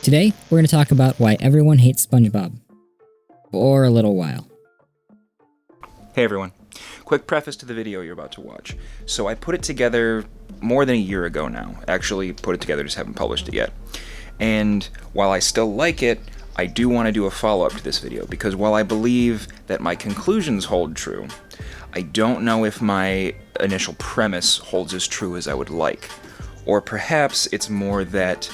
Today, we're going to talk about why everyone hates SpongeBob. For a little while. Hey everyone. Quick preface to the video you're about to watch. So I put it together more than a year ago now. Actually put it together, just haven't published it yet. And while I still like it, I do want to do a follow-up to this video, because while I believe that my conclusions hold true, I don't know if my initial premise holds as true as I would like. Or perhaps it's more that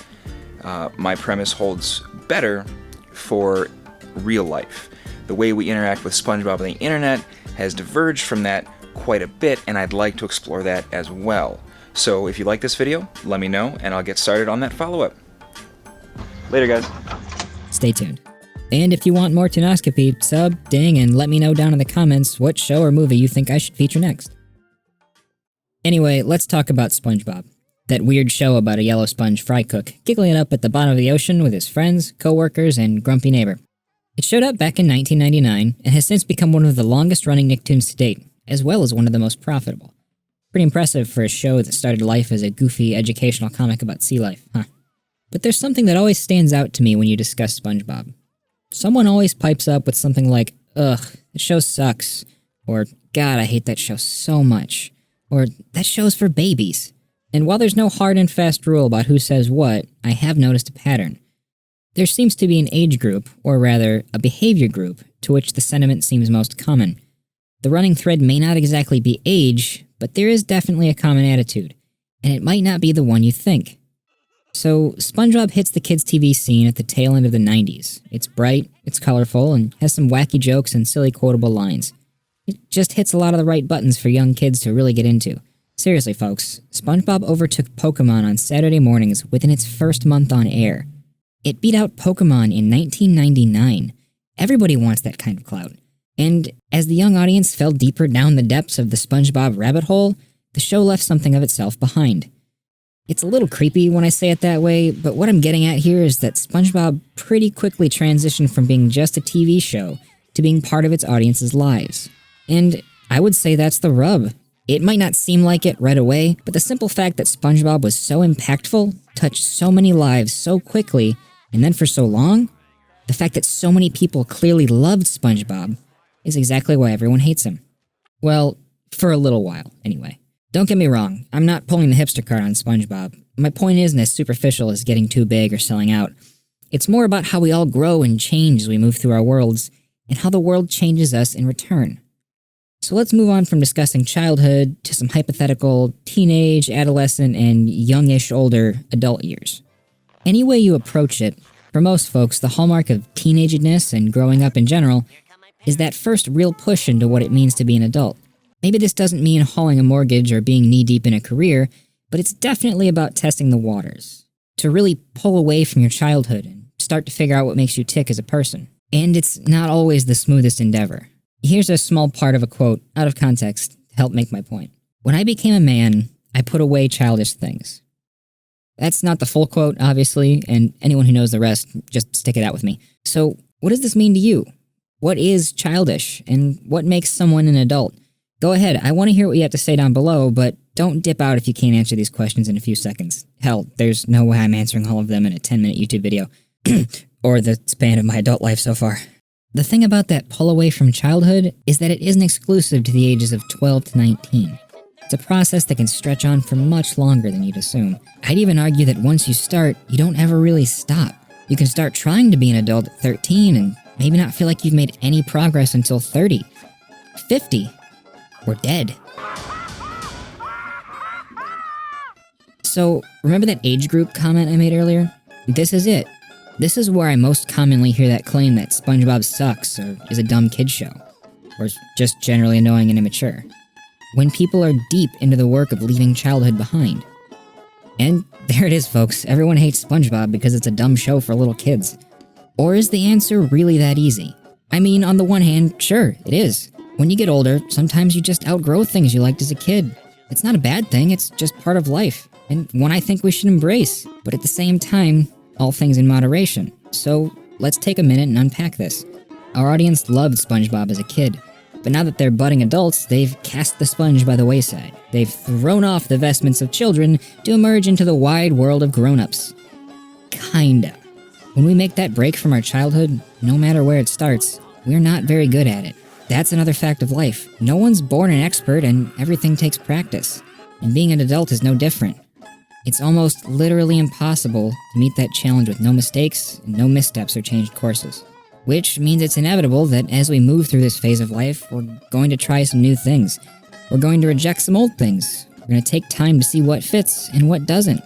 my premise holds better for real life. The way we interact with SpongeBob on the internet has diverged from that quite a bit, and I'd like to explore that as well. So if you like this video, let me know, and I'll get started on that follow-up. Later, guys. Stay tuned. And if you want more Toonoscopy, sub, ding, and let me know down in the comments what show or movie you think I should feature next. Anyway, let's talk about SpongeBob. That weird show about a yellow sponge fry cook giggling up at the bottom of the ocean with his friends, co-workers, and grumpy neighbor. It showed up back in 1999 and has since become one of the longest-running Nicktoons to date, as well as one of the most profitable. Pretty impressive for a show that started life as a goofy educational comic about sea life, huh? But there's something that always stands out to me when you discuss SpongeBob. Someone always pipes up with something like, "Ugh, the show sucks," or "God, I hate that show so much," or "That show's for babies." And while there's no hard and fast rule about who says what, I have noticed a pattern. There seems to be an age group, or rather, a behavior group, to which the sentiment seems most common. The running thread may not exactly be age, but there is definitely a common attitude, and it might not be the one you think. So, SpongeBob hits the kids' TV scene at the tail end of the 90s. It's bright, it's colorful, and has some wacky jokes and silly quotable lines. It just hits a lot of the right buttons for young kids to really get into. Seriously, folks, SpongeBob overtook Pokemon on Saturday mornings within its first month on air. It beat out Pokemon in 1999. Everybody wants that kind of clout. And as the young audience fell deeper down the depths of the SpongeBob rabbit hole, the show left something of itself behind. It's a little creepy when I say it that way, but what I'm getting at here is that SpongeBob pretty quickly transitioned from being just a TV show to being part of its audience's lives. And I would say that's the rub. It might not seem like it right away, but the simple fact that SpongeBob was so impactful, touched so many lives so quickly, and then for so long, the fact that so many people clearly loved SpongeBob is exactly why everyone hates him. Well, for a little while, anyway. Don't get me wrong, I'm not pulling the hipster card on SpongeBob. My point isn't as superficial as getting too big or selling out. It's more about how we all grow and change as we move through our worlds, and how the world changes us in return. So let's move on from discussing childhood to some hypothetical teenage, adolescent, and youngish older adult years. Any way you approach it, for most folks, the hallmark of teenagedness and growing up in general is that first real push into what it means to be an adult. Maybe this doesn't mean hauling a mortgage or being knee-deep in a career, but it's definitely about testing the waters. To really pull away from your childhood and start to figure out what makes you tick as a person. And it's not always the smoothest endeavor. Here's a small part of a quote, out of context, to help make my point. "When I became a man, I put away childish things." That's not the full quote, obviously, and anyone who knows the rest, just stick it out with me. So, what does this mean to you? What is childish, and what makes someone an adult? Go ahead, I want to hear what you have to say down below, but don't dip out if you can't answer these questions in a few seconds. Hell, there's no way I'm answering all of them in a 10-minute YouTube video. Or the span of my adult life so far. The thing about that pull away from childhood is that it isn't exclusive to the ages of 12 to 19. It's a process that can stretch on for much longer than you'd assume. I'd even argue that once you start, you don't ever really stop. You can start trying to be an adult at 13 and maybe not feel like you've made any progress until 30, 50, or dead. So, remember that age group comment I made earlier? This is it. This is where I most commonly hear that claim that SpongeBob sucks or is a dumb kid show, or is just generally annoying and immature. When people are deep into the work of leaving childhood behind. And there it is, folks. Everyone hates SpongeBob because it's a dumb show for little kids. Or is the answer really that easy? I mean, on the one hand, sure, it is. When you get older, sometimes you just outgrow things you liked as a kid. It's not a bad thing, it's just part of life, and one I think we should embrace. But at the same time, all things in moderation. So let's take a minute and unpack this. Our audience loved SpongeBob as a kid, but now that they're budding adults, they've cast the sponge by the wayside. They've thrown off the vestments of children to emerge into the wide world of grown-ups. Kinda. When we make that break from our childhood, no matter where it starts, we're not very good at it. That's another fact of life. No one's born an expert and everything takes practice. And being an adult is no different. It's almost literally impossible to meet that challenge with no mistakes, and no missteps or changed courses. Which means it's inevitable that as we move through this phase of life, we're going to try some new things. We're going to reject some old things. We're going to take time to see what fits and what doesn't.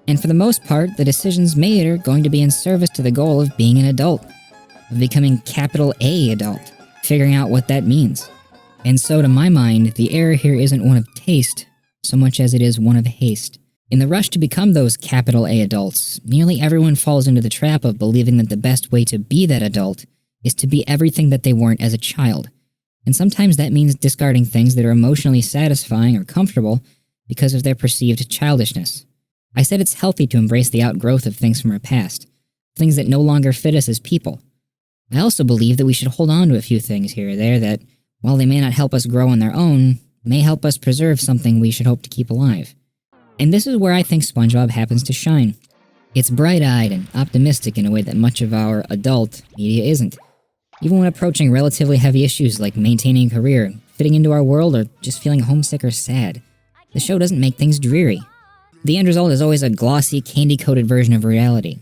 And for the most part, the decisions made are going to be in service to the goal of being an adult, of becoming capital A adult, figuring out what that means. And so to my mind, the error here isn't one of taste, so much as it is one of haste. In the rush to become those capital A adults, nearly everyone falls into the trap of believing that the best way to be that adult is to be everything that they weren't as a child. And sometimes that means discarding things that are emotionally satisfying or comfortable because of their perceived childishness. I said it's healthy to embrace the outgrowth of things from our past, things that no longer fit us as people. I also believe that we should hold on to a few things here or there that, while they may not help us grow on their own, may help us preserve something we should hope to keep alive. And this is where I think SpongeBob happens to shine. It's bright-eyed and optimistic in a way that much of our adult media isn't. Even when approaching relatively heavy issues like maintaining a career, fitting into our world, or just feeling homesick or sad, the show doesn't make things dreary. The end result is always a glossy, candy-coated version of reality.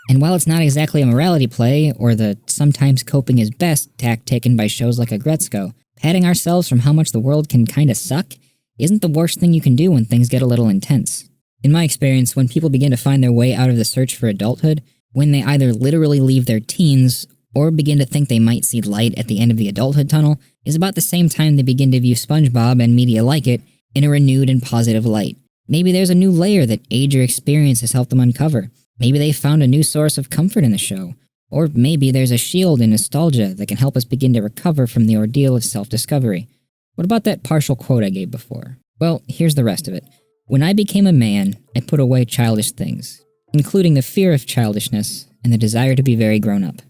And while it's not exactly a morality play, or the sometimes coping is best tack taken by shows like Agretzko, patting ourselves from how much the world can kinda suck isn't the worst thing you can do when things get a little intense. In my experience, when people begin to find their way out of the search for adulthood, when they either literally leave their teens, or begin to think they might see light at the end of the adulthood tunnel, is about the same time they begin to view SpongeBob and media like it in a renewed and positive light. Maybe there's a new layer that age or experience has helped them uncover. Maybe they found a new source of comfort in the show. Or maybe there's a shield in nostalgia that can help us begin to recover from the ordeal of self-discovery. What about that partial quote I gave before? Well, here's the rest of it. When I became a man, I put away childish things, including the fear of childishness and the desire to be very grown up.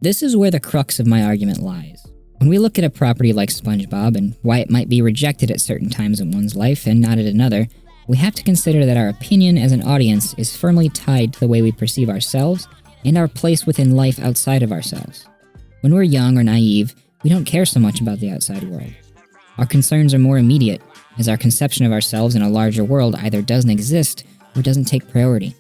This is where the crux of my argument lies. When we look at a property like SpongeBob and why it might be rejected at certain times in one's life and not at another, we have to consider that our opinion as an audience is firmly tied to the way we perceive ourselves and our place within life outside of ourselves. When we're young or naive, we don't care so much about the outside world. Our concerns are more immediate, as our conception of ourselves in a larger world either doesn't exist or doesn't take priority.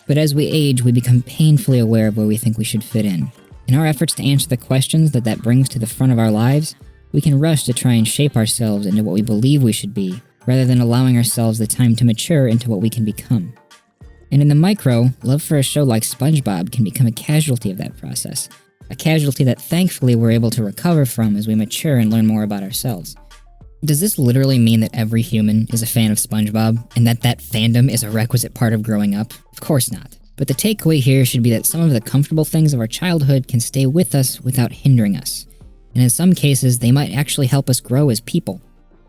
But as we age, we become painfully aware of where we think we should fit in. In our efforts to answer the questions that brings to the front of our lives, we can rush to try and shape ourselves into what we believe we should be, rather than allowing ourselves the time to mature into what we can become. And in the micro, love for a show like SpongeBob can become a casualty of that process. A casualty that thankfully we're able to recover from as we mature and learn more about ourselves. Does this literally mean that every human is a fan of SpongeBob, and that fandom is a requisite part of growing up? Of course not. But the takeaway here should be that some of the comfortable things of our childhood can stay with us without hindering us. And in some cases, they might actually help us grow as people.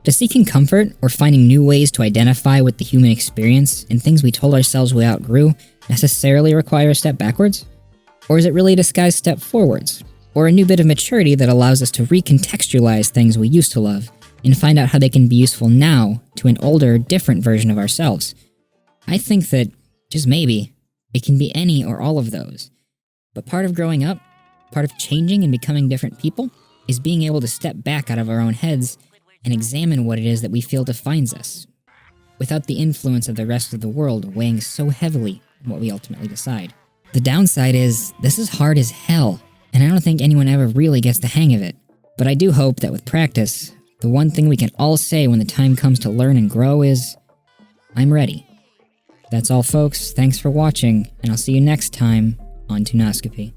Does seeking comfort or finding new ways to identify with the human experience and things we told ourselves we outgrew necessarily require a step backwards? Or is it really a disguised step forwards? Or a new bit of maturity that allows us to recontextualize things we used to love and find out how they can be useful now to an older, different version of ourselves? I think that, just maybe, it can be any or all of those. But part of growing up, part of changing and becoming different people, is being able to step back out of our own heads and examine what it is that we feel defines us, without the influence of the rest of the world weighing so heavily on what we ultimately decide. The downside is, this is hard as hell, and I don't think anyone ever really gets the hang of it. But I do hope that with practice, the one thing we can all say when the time comes to learn and grow is, I'm ready. That's all folks, thanks for watching, and I'll see you next time on Toonoscopy.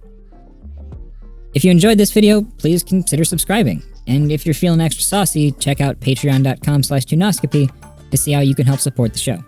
If you enjoyed this video, please consider subscribing, and if you're feeling extra saucy, check out patreon.com/Toonoscopy to see how you can help support the show.